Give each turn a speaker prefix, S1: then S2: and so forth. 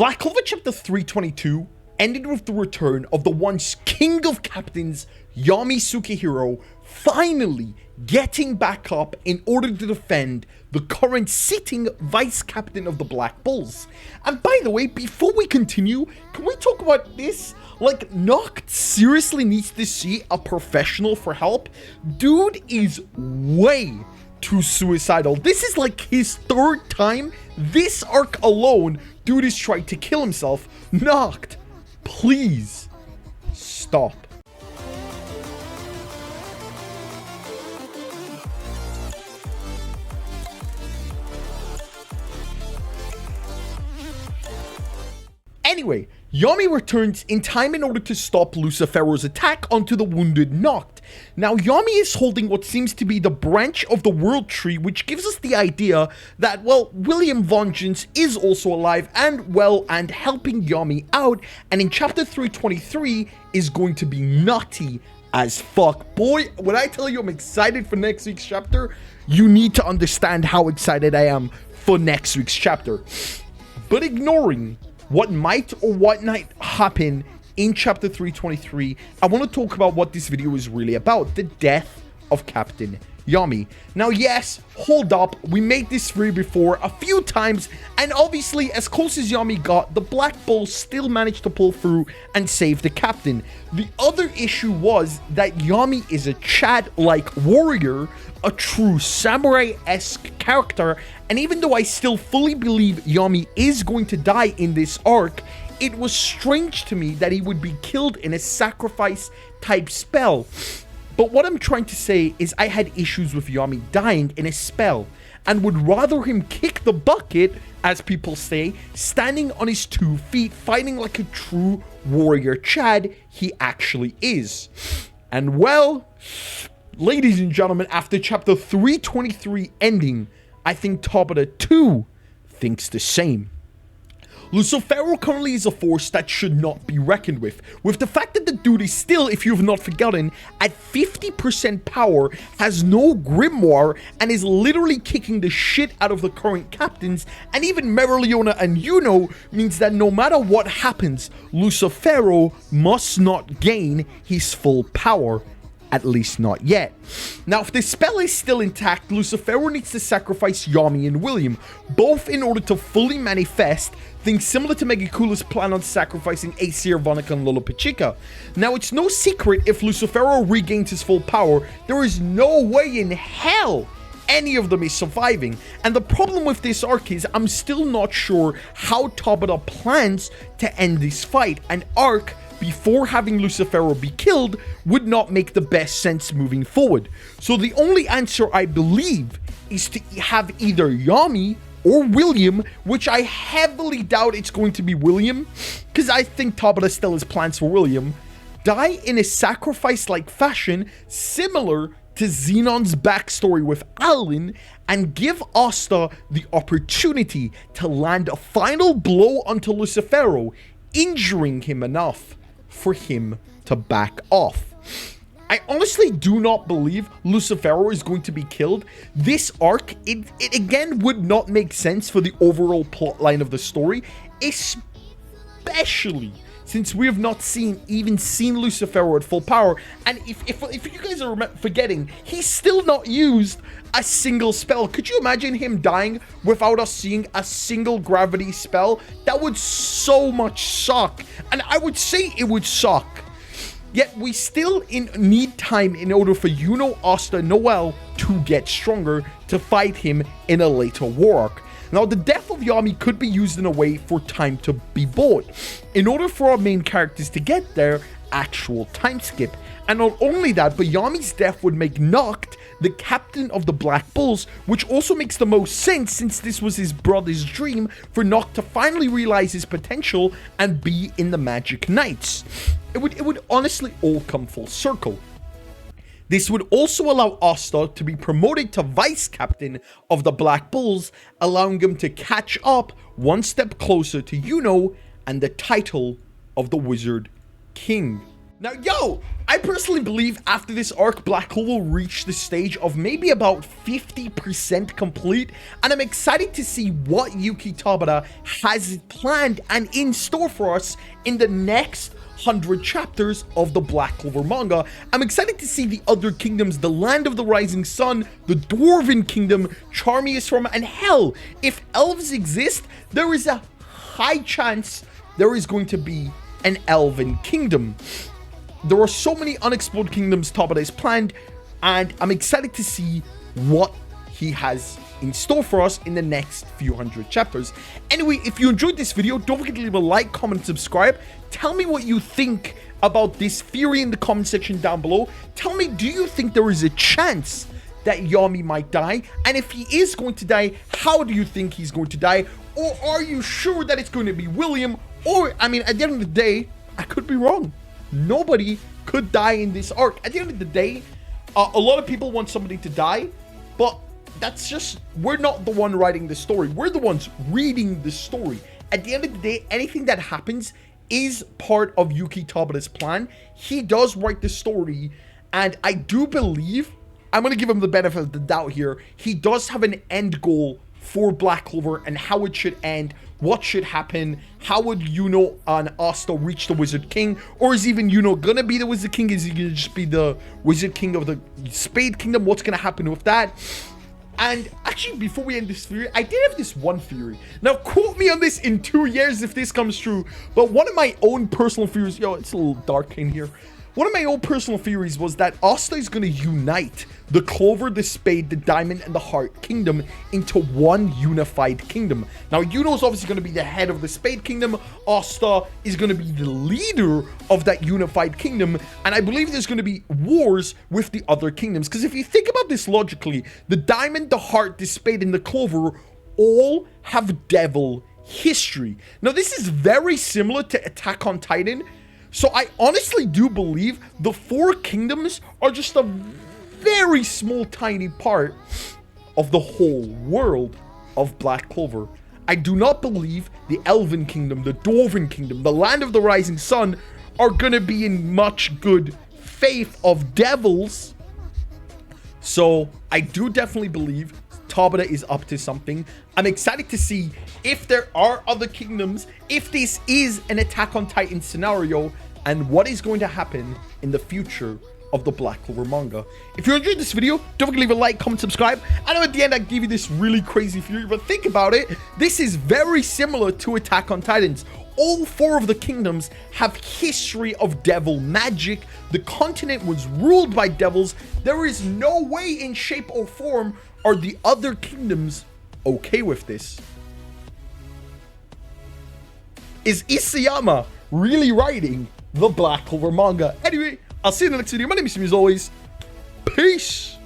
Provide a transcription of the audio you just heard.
S1: Black Clover chapter 322 ended with the return of the once king of captains, Yami Sukihiro, finally getting back up in order to defend the current sitting vice captain of the Black Bulls. And by the way, before we continue, can we talk about this? Like, Nacht seriously needs to see a professional for help. Dude is way too suicidal. This is like his third time this arc alone. Dude is trying to kill himself. Nacht, please stop. Anyway, Yami returns in time in order to stop Lucifero's attack onto the wounded Nacht. Now, Yami is holding what seems to be the branch of the world tree, which gives us the idea that, well, William Vengeance is also alive and well and helping Yami out, and in chapter 323 is going to be nutty as fuck. Boy, when I tell you I'm excited for next week's chapter, you need to understand how excited I am for next week's chapter. But ignoring what might or what not happen in chapter 323, I want to talk about what this video is really about: the death of Captain Yami. Now, yes, hold up, we made this free before a few times, and obviously, as close as Yami got, the Black Bulls still managed to pull through and save the captain. The other issue was that Yami is a Chad-like warrior, a true samurai-esque character, and even though I still fully believe Yami is going to die in this arc, it was strange to me that he would be killed in a sacrifice-type spell. But what I'm trying to say is I had issues with Yami dying in a spell, and would rather him kick the bucket, as people say, standing on his 2 feet, fighting like a true warrior Chad he actually is. And well, ladies and gentlemen, after chapter 323 ending, I think Tabata too thinks the same. Lucifero currently is a force that should not be reckoned with the fact that the dude is still, if you've not forgotten, at 50% power, has no grimoire, and is literally kicking the shit out of the current captains, and even Meriliona and Yuno, means that no matter what happens, Lucifero must not gain his full power. At least not yet. Now, if the spell is still intact, Lucifero needs to sacrifice Yami and William, both in order to fully manifest things similar to Megakula's plan on sacrificing Aesir, Vonica, and Lolopechika. Now, it's no secret if Lucifero regains his full power, there is no way in hell any of them is surviving. And the problem with this arc is I'm still not sure how Tabata plans to end this fight. An arc before having Lucifero be killed would not make the best sense moving forward. So the only answer I believe is to have either Yami or William, which I heavily doubt it's going to be William, because I think Tabata still has plans for William, die in a sacrifice-like fashion similar to Xenon's backstory with Alan, and give Asta the opportunity to land a final blow onto Lucifero, injuring him enough for him to back off. I honestly do not believe Lucifero is going to be killed. This arc, it again would not make sense for the overall plotline of the story, especially since we have not seen Lucifero at full power. And if you guys are forgetting, he's still not used a single spell. Could you imagine him dying without us seeing a single gravity spell? That would so much suck. And I would say it would suck. Yet we still need time in order for Yuno, Asta, Noel to get stronger to fight him in a later war arc. Now, the death of Yami could be used in a way for time to be bought, in order for our main characters to get their actual time skip. And not only that, but Yami's death would make Nacht the captain of the Black Bulls, which also makes the most sense since this was his brother's dream for Nacht to finally realize his potential and be in the Magic Knights. It would honestly all come full circle. This would also allow Asta to be promoted to vice captain of the Black Bulls, allowing him to catch up one step closer to Yuno and the title of the Wizard King. Now, yo, I personally believe after this arc, Black Clover will reach the stage of maybe about 50% complete, and I'm excited to see what Yuki Tabata has planned and in store for us in the next 100 chapters of the Black Clover manga. I'm excited to see the other kingdoms, the Land of the Rising Sun, the Dwarven Kingdom, Charmy is from, and hell, if elves exist, there is a high chance there is going to be an Elven Kingdom. There are so many unexplored kingdoms Tabata has planned, and I'm excited to see what he has in store for us in the next few hundred chapters. Anyway, if you enjoyed this video, don't forget to leave a like, comment, subscribe. Tell me what you think about this theory in the comment section down below. Tell me, do you think there is a chance that Yami might die? And if he is going to die, how do you think he's going to die? Or are you sure that it's going to be William? Or, I mean, at the end of the day, I could be wrong. Nobody could die in this arc. At the end of the day, a lot of people want somebody to die, but that's just, we're not the one writing the story. We're the ones reading the story. At the end of the day, anything that happens is part of Yuki Tabata's plan. He does write the story, and I do believe, I'm going to give him the benefit of the doubt here, he does have an end goal for Black Clover and how it should end, what should happen, how would Yuno and Asta reach the Wizard King, or is even Yuno gonna be the Wizard King? Is he gonna just be the Wizard King of the Spade Kingdom? What's gonna happen with that? And actually, before we end this theory, I did have this one theory. Now, quote me on this in 2 years if this comes true, but one of my own personal theories, yo, it's a little dark in here. One of my own personal theories was that Asta is going to unite the Clover, the Spade, the Diamond, and the Heart Kingdom into one unified kingdom. Now, Yuno is obviously going to be the head of the Spade Kingdom. Asta is going to be the leader of that unified kingdom. And I believe there's going to be wars with the other kingdoms. Because if you think about this logically, the Diamond, the Heart, the Spade, and the Clover all have devil history. Now, this is very similar to Attack on Titan. So I honestly do believe the 4 kingdoms are just a very small, tiny part of the whole world of Black Clover. I do not believe the Elven Kingdom, the Dwarven Kingdom, the Land of the Rising Sun are going to be in much good faith of devils. So I do definitely believe Tabata is up to something. I'm excited to see if there are other kingdoms, if this is an Attack on Titan scenario, and what is going to happen in the future of the Black Clover manga. If you enjoyed this video, don't forget to leave a like, comment, subscribe. I know at the end I gave you this really crazy theory, but think about it. This is very similar to Attack on Titans. All 4 of the kingdoms have history of devil magic. The continent was ruled by devils. There is no way in shape or form are the other kingdoms okay with this. Is Isayama really writing the Black Clover manga? Anyway, I'll see you in the next video. My name is Yami, as always. Peace!